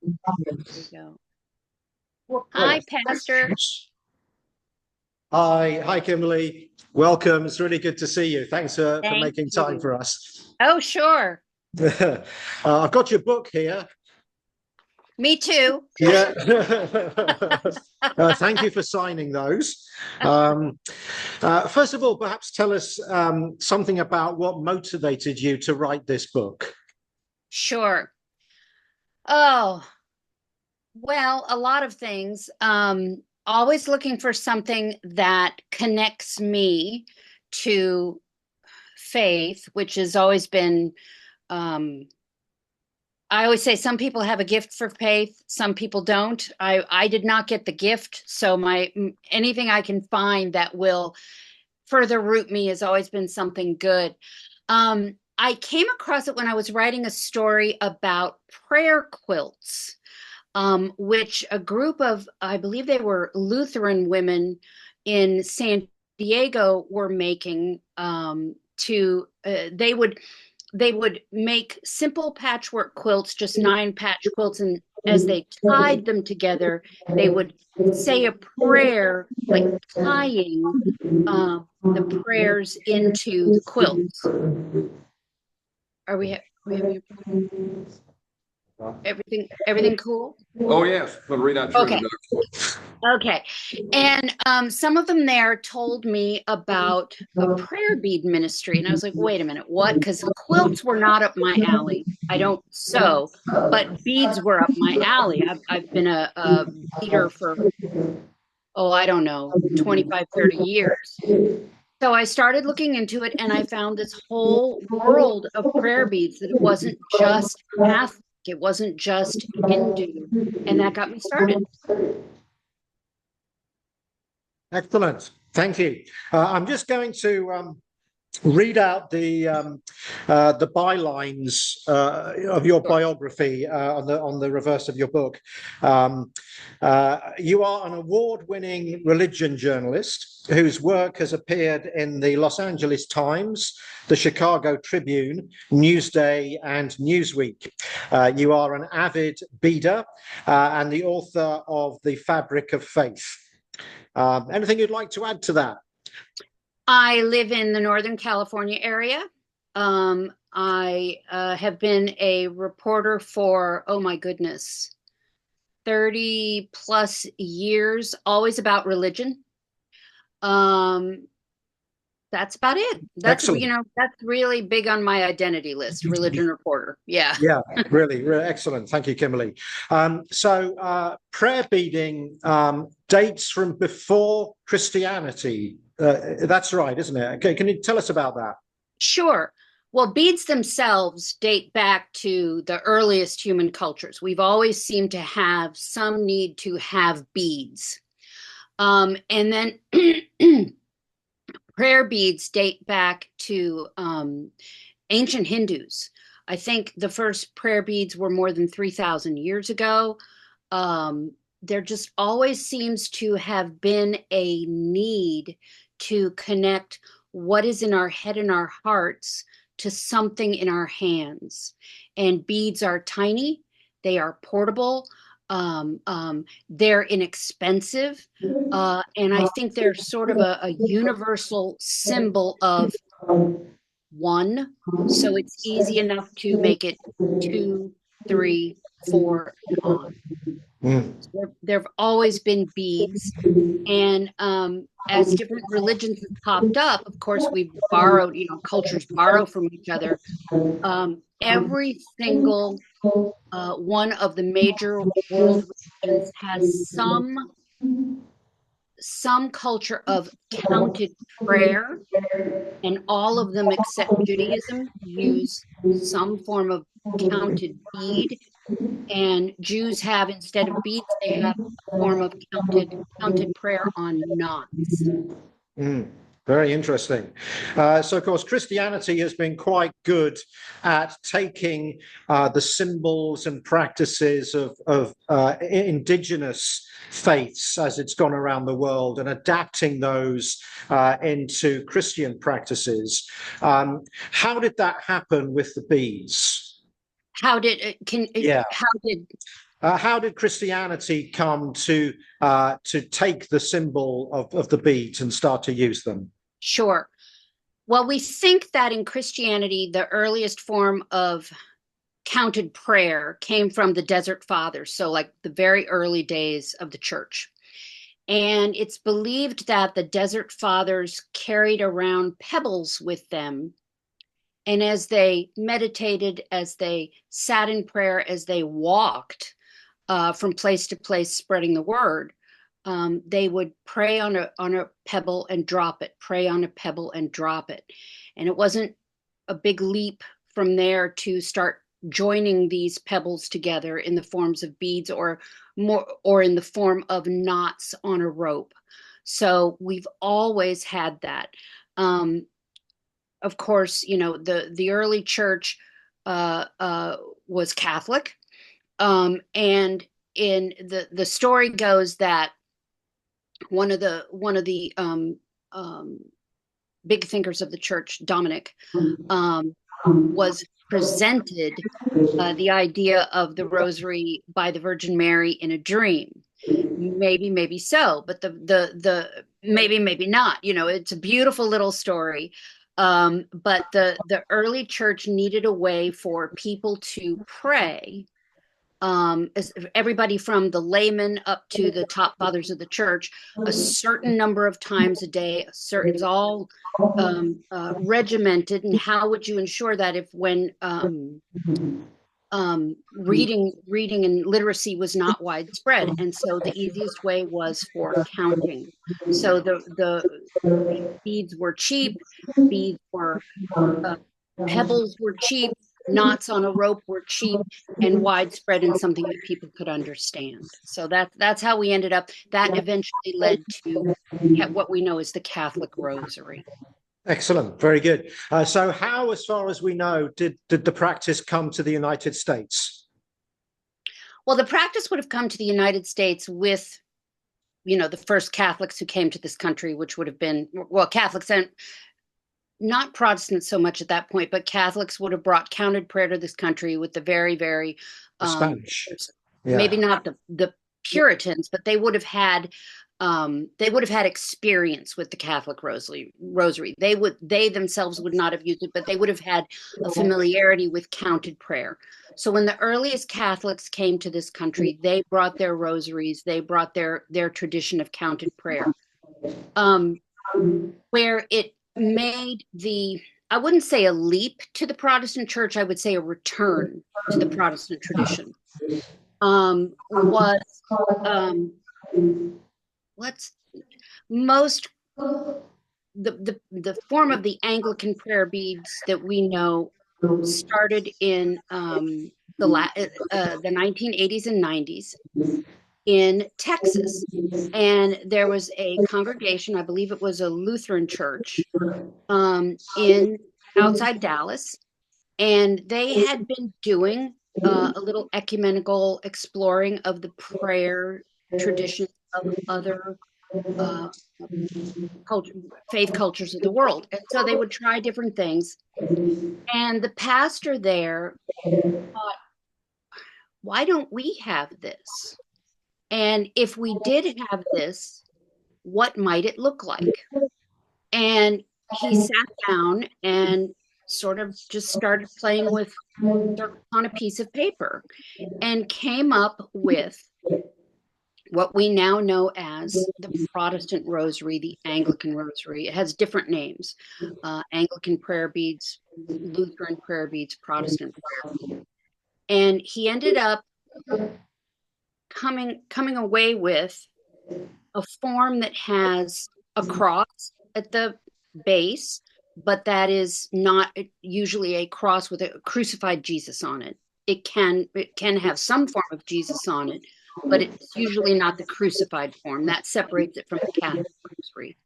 we go. Hi, Pastor. Hi, Kimberly. Welcome. It's really good to see you. Thanks for Thank making time you. for us. Oh, sure. I've got your book here. Me too. Yeah. Thank you for signing those. First of all, perhaps tell us something about what motivated you to write this book. Sure. Oh, well, a lot of things. Always looking for something that connects me to faith, which has always been, um, I always say some people have a gift for faith, some people don't. I did not get the gift, so anything I can find that will further root me has always been something good. I came across it when I was writing a story about prayer quilts, which a group of, I believe they were Lutheran women in San Diego were making they would make simple patchwork quilts, just 9 patch quilts, and as they tied them together, they would say a prayer, like tying the prayers into the quilts. Are we having everything cool? Oh, yes. We'll read out through Okay. the document. Okay. And some of them there told me about a prayer bead ministry. And I was like, wait a minute, what? Because quilts were not up my alley. I don't sew, but beads were up my alley. I've been a beader for, oh, I don't know, 25, 30 years. So I started looking into it and I found this whole world of prayer beads, that it wasn't just Catholic, it wasn't just Hindu. And that got me started. Excellent. Thank you. I'm just going to read out the bylines of your biography on the reverse of your book. You are an award-winning religion journalist whose work has appeared in the Los Angeles Times, the Chicago Tribune, Newsday, and Newsweek. You are an avid beader and the author of The Fabric of Faith. Anything you'd like to add to that? I live in the Northern California area. I have been a reporter for, oh my goodness, 30 plus years, always about religion. That's about it. That's, Excellent. that's really big on my identity list, religion reporter. Yeah. Yeah, really, really excellent. Thank you, Kimberly. So prayer beading dates from before Christianity. That's right, isn't it? Okay, can you tell us about that? Sure. Well, beads themselves date back to the earliest human cultures. We've always seemed to have some need to have beads. And then prayer beads date back to ancient Hindus. I think the first prayer beads were more than 3,000 years ago. There just always seems to have been a need to connect what is in our head and our hearts to something in our hands. And beads are tiny, they are portable, they're inexpensive, and I think they're sort of a universal symbol of one. So it's easy enough to make it 2, 3, 4 on. Mm. There've always been beads, and as different religions have popped up, of course, we've borrowed, cultures borrow from each other. Every single one of the major world religions has some culture of counted prayer, and all of them except Judaism use some form of counted bead. And Jews have, instead of beads, they have a form of counted prayer on knots. Mm. Very interesting. So, of course, Christianity has been quite good at taking the symbols and practices of indigenous faiths as it's gone around the world and adapting those into Christian practices. How did that happen with the beads? How did Yeah. how did How did Christianity come to take the symbol of the beads and start to use them? Sure. Well, we think that in Christianity, the earliest form of counted prayer came from the Desert Fathers, so like the very early days of the church. And it's believed that the Desert Fathers carried around pebbles with them. And as they meditated, as they sat in prayer, as they walked from place to place spreading the word, they would pray on a pebble and drop it, pray on a pebble and drop it. And it wasn't a big leap from there to start joining these pebbles together in the forms of beads or in the form of knots on a rope. So we've always had that. Of course, the early church was Catholic, and in the story goes that one of the big thinkers of the church, Dominic, was presented the idea of the rosary by the Virgin Mary in a dream. Maybe so, but the maybe not. It's a beautiful little story. But the early church needed a way for people to pray. Everybody from the layman up to the top fathers of the church, a certain number of times a day. It's all regimented. And how would you ensure that if when reading and literacy was not widespread? And so the easiest way was for counting. So the beads were cheap, beads were pebbles were cheap, knots on a rope were cheap, and widespread and something that people could understand. So that's how we ended up. That eventually led to what we know as the Catholic Rosary. Excellent, very good. So how, as far as we know, did the practice come to the United States? Well, the practice would have come to the United States with, the first Catholics who came to this country, which would have been, well, Catholics and not Protestants so much at that point, but Catholics would have brought counted prayer to this country with the very, very Spanish. Maybe not the Puritans, but they would have had experience with the Catholic rosary. They themselves would not have used it, but they would have had a familiarity with counted prayer. So when the earliest Catholics came to this country, they brought their rosaries, they brought their tradition of counted prayer. Where it made I wouldn't say a leap to the Protestant church, I would say a return to the Protestant tradition, was the form of the Anglican prayer beads that we know started in the 1980s and 90s in Texas. And there was a congregation, I believe it was a Lutheran church, in outside Dallas, and they had been doing a little ecumenical exploring of the prayer traditions of other faith cultures of the world. And so they would try different things. And the pastor there thought, why don't we have this? And if we did have this, what might it look like? And he sat down and sort of just started playing with on a piece of paper and came up with what we now know as the Protestant Rosary, the Anglican Rosary. It has different names: Anglican prayer beads, Lutheran prayer beads, Protestant prayer beads. And he ended up coming away with a form that has a cross at the base, but that is not usually a cross with a crucified Jesus on it. It can have some form of Jesus on it, but it's usually not the crucified form. That separates it from the Catholic rosary.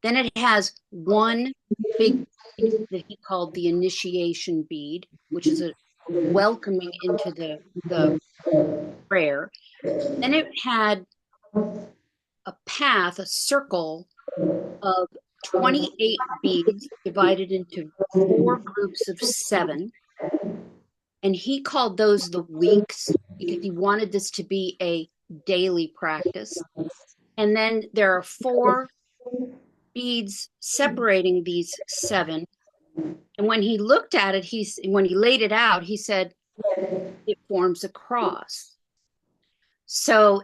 Then it has one big bead that he called the initiation bead, which is a welcoming into the prayer. Then it had a path, a circle of 28 beads divided into 4 groups of 7. And he called those the weeks because he wanted this to be a daily practice. And then there are 4 beads separating these 7. And when he looked at it, when he laid it out, he said, it forms a cross. So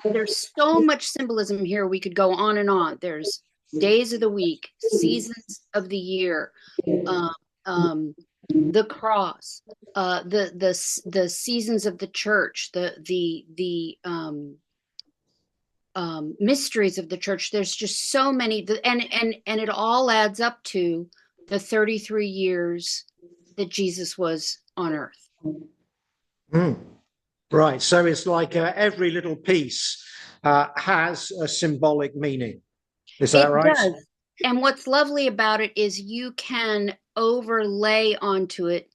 there's so much symbolism here. We could go on and on. There's days of the week, seasons of the year, um, um, the cross, the seasons of the church, the mysteries of the church. There's just so many, and it all adds up to the 33 years that Jesus was on earth. Mm. Right. So it's like every little piece has a symbolic meaning. Is that It right? does. And what's lovely about it is you can overlay onto it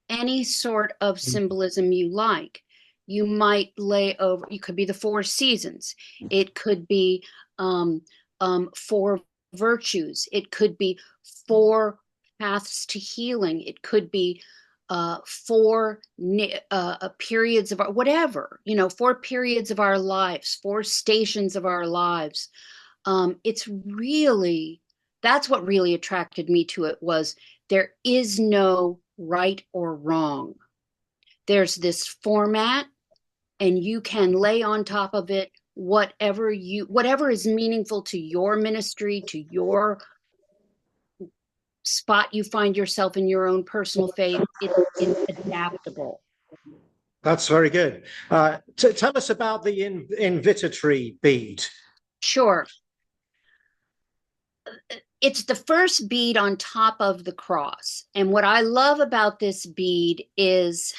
any sort of symbolism you like. You might lay over, it could be the 4 seasons. It could be 4 virtues. It could be 4 paths to healing. It could be 4 periods of our, whatever, 4 periods of our lives, 4 stations of our lives. It's really, that's what really attracted me to it, was there is no right or wrong. There's this format, and you can lay on top of it whatever is meaningful to your ministry, to your spot you find yourself in your own personal faith. It's adaptable. That's very good. Tell us about the invitatory bead. Sure. It's the first bead on top of the cross. And what I love about this bead is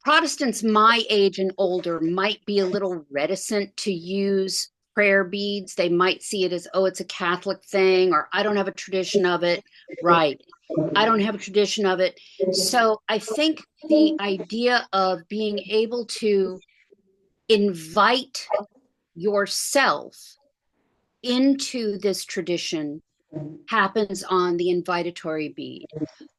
Protestants my age and older might be a little reticent to use prayer beads. They might see it as, oh, it's a Catholic thing, or I don't have a tradition of it. Right. I don't have a tradition of it. So I think the idea of being able to invite yourself into this tradition happens on the invitatory bead.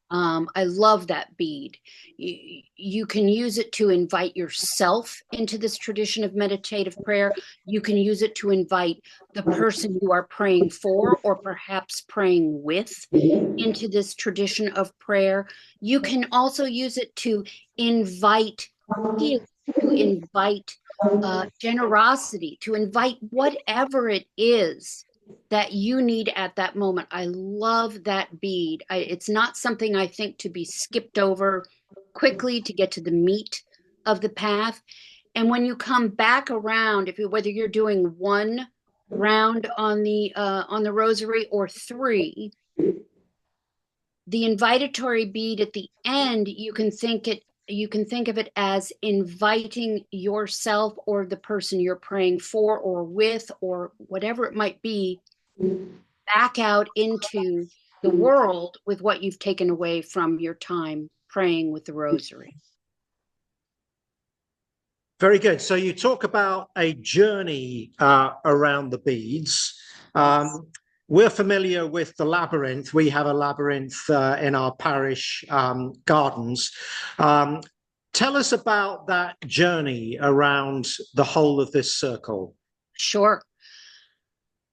I love that bead. You can use it to invite yourself into this tradition of meditative prayer. You can use it to invite the person you are praying for, or perhaps praying with, into this tradition of prayer. You can also use it to invite healing, to invite generosity, to invite whatever it is that you need at that moment. I love that bead. It's not something I think to be skipped over quickly to get to the meat of the path. And when you come back around, whether you're doing 1 round on the rosary or 3, the invitatory bead at the end, you can think of it as inviting yourself or the person you're praying for or with, or whatever it might be, back out into the world with what you've taken away from your time praying with the rosary. Very good. So you talk about a journey around the beads. We're familiar with the labyrinth. We have a labyrinth in our parish gardens. Tell us about that journey around the whole of this circle. Sure.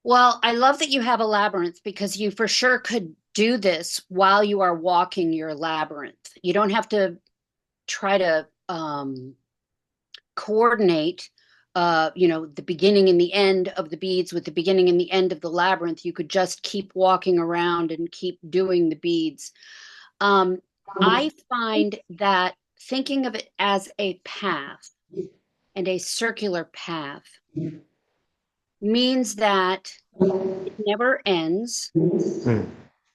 Well, I love that you have a labyrinth, because you for sure could do this while you are walking your labyrinth. You don't have to try to coordinate the beginning and the end of the beads with the beginning and the end of the labyrinth. You could just keep walking around and keep doing the beads. I find that thinking of it as a path, and a circular path, means that it never ends.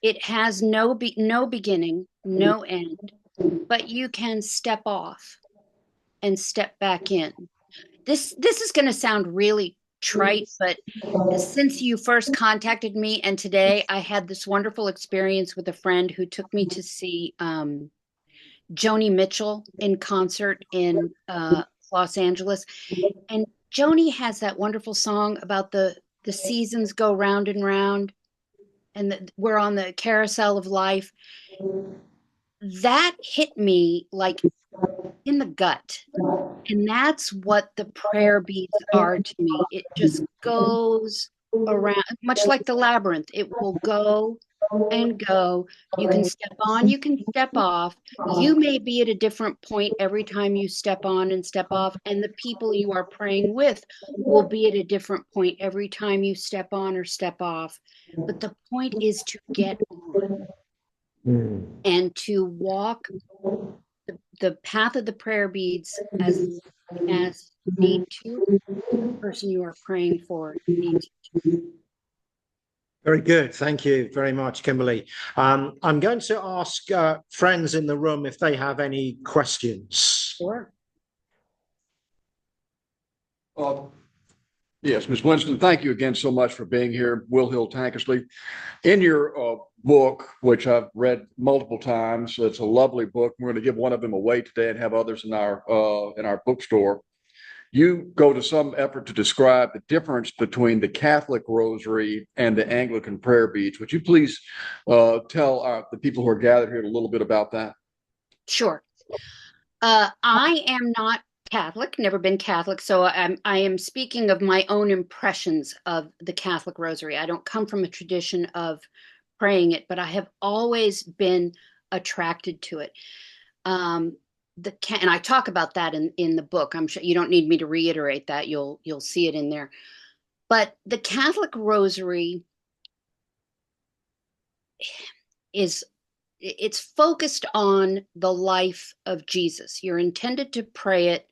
It has no beginning, no end, but you can step off and step back in. This is going to sound really trite, but since you first contacted me and today, I had this wonderful experience with a friend who took me to see Joni Mitchell in concert in Los Angeles. And Joni has that wonderful song about the seasons go round and round, and we're on the carousel of life. that hit me like in the gut. And that's what the prayer beads are to me. It just goes around, much like the labyrinth. It will go and go. You can step on, you can step off. You may be at a different point every time you step on and step off, and the people you are praying with will be at a different point every time you step on or step off. But the point is to get on and to walk the path of the prayer beads as need to, the person you are praying for needs to. Very good. Thank you very much, Kimberly. I'm going to ask friends in the room if they have any questions. Sure. Yes, Ms. Winston, thank you again so much for being here. Will Hill Tankersley. In your book, which I've read multiple times, it's a lovely book. We're going to give one of them away today and have others in our bookstore. You go to some effort to describe the difference between the Catholic rosary and the Anglican prayer beads. Would you please tell the people who are gathered here a little bit about that? Sure. I am not Catholic, never been Catholic, so I am speaking of my own impressions of the Catholic rosary. I don't come from a tradition of praying it, but I have always been attracted to it. And I talk about that in the book. I'm sure you don't need me to reiterate that. You'll see it in there. But the Catholic rosary it's focused on the life of Jesus. You're intended to pray it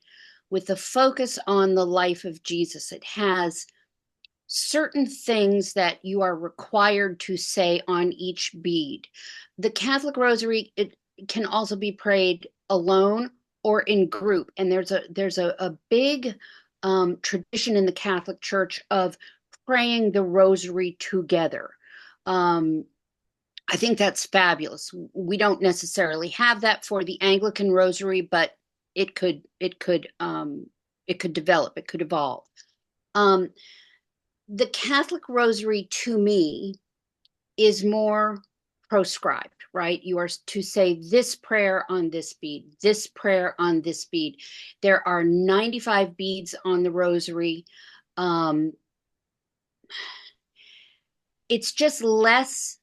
with a focus on the life of Jesus. It has certain things that you are required to say on each bead. The Catholic rosary, it can also be prayed alone or in group. And there's a big tradition in the Catholic Church of praying the rosary together. I think that's fabulous. We don't necessarily have that for the Anglican rosary, but it could develop, it could evolve. The Catholic rosary to me is more proscribed, right? You are to say this prayer on this bead, this prayer on this bead. There are 95 beads on the rosary. It's just less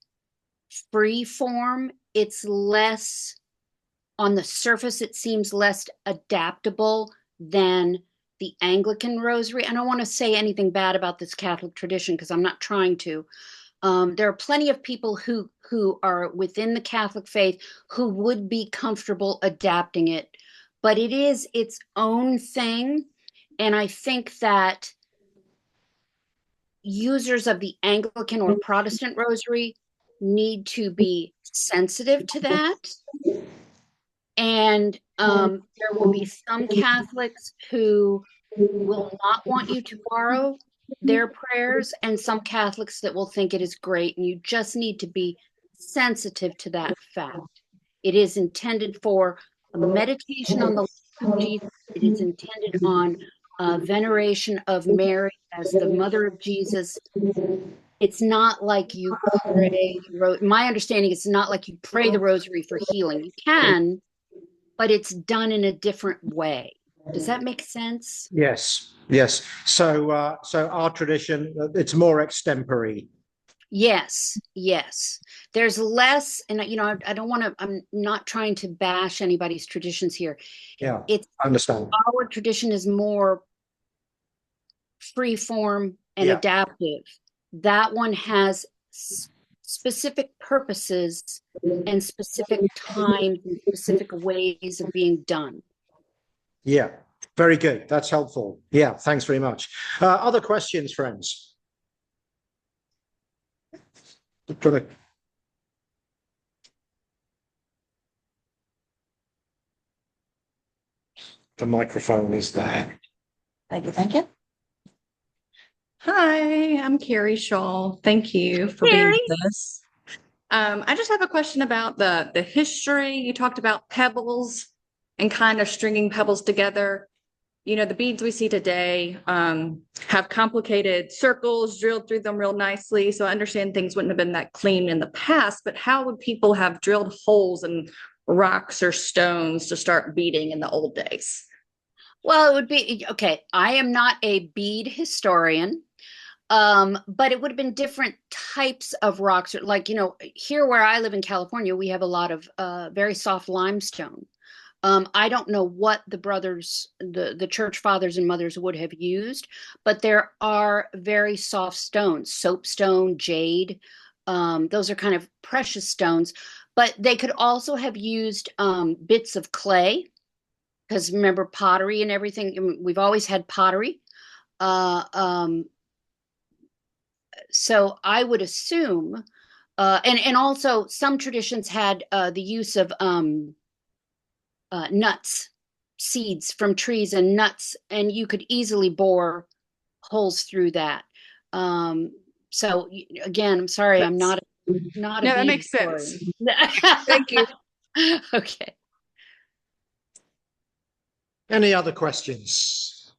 free form. It's less, on the surface, it seems less adaptable than the Anglican rosary. I don't want to say anything bad about this Catholic tradition because I'm not trying to. There are plenty of people who are within the Catholic faith who would be comfortable adapting it, but it is its own thing. And I think that users of the Anglican or Protestant rosary need to be sensitive to that. And there will be some Catholics who will not want you to borrow their prayers, and some Catholics that will think it is great. And you just need to be sensitive to that fact. It is intended for a meditation on the life of Jesus. It is intended on veneration of Mary as the mother of Jesus. It's not like you pray. My understanding is not like you pray the rosary for healing. You can, but it's done in a different way. Does that make sense? Yes. So our tradition, it's more extempore. Yes. There's less, and I don't want to. I'm not trying to bash anybody's traditions here. Yeah, I understand. Our tradition is more free form and adaptive. That one has specific purposes and specific times and specific ways of being done. Yeah, very good. That's helpful. Yeah, thanks very much. Other questions, friends? The microphone is there. Thank you. Hi, I'm Carrie Shaw. Thank you for being with us. I just have a question about the history. You talked about pebbles and kind of stringing pebbles together. the beads we see today have complicated circles drilled through them real nicely. So I understand things wouldn't have been that clean in the past, but how would people have drilled holes in rocks or stones to start beading in the old days? Well, it would be okay. I am not a bead historian, but it would have been different types of rocks. Like, here where I live in California, we have a lot of very soft limestone. I don't know what the church fathers and mothers would have used, but there are very soft stones, soapstone, jade. Those are kind of precious stones, but they could also have used bits of clay, because remember pottery and everything. We've always had pottery. Uh, um, so I would assume, and also some traditions had the use of nuts, seeds from trees and nuts, and you could easily bore holes through that. So again, I'm sorry, I'm That's, not a no, that bead makes sense. historian. Thank you. Okay. Any other questions?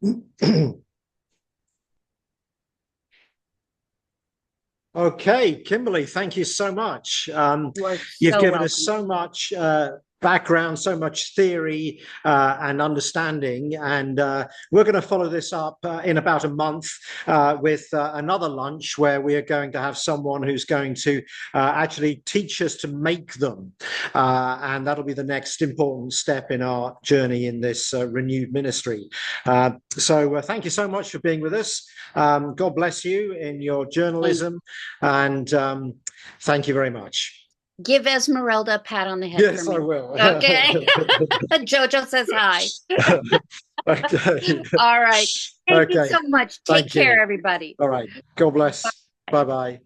Okay, Kimberly, thank you so much. You are You've so given us welcome. so much background, so much theory and understanding, and we're going to follow this up in about a month with another lunch where we are going to have someone who's going to actually teach us to make them, and that'll be the next important step in our journey in this renewed ministry. So thank you so much for being with us. God bless you in your journalism, and thank you very much. Give Esmeralda a pat on the head Yes, for me. I will. Okay. Jojo says hi. Okay. All right. Thank you Okay. so much. Take Thank care, you. everybody. All right. God bless. Bye bye.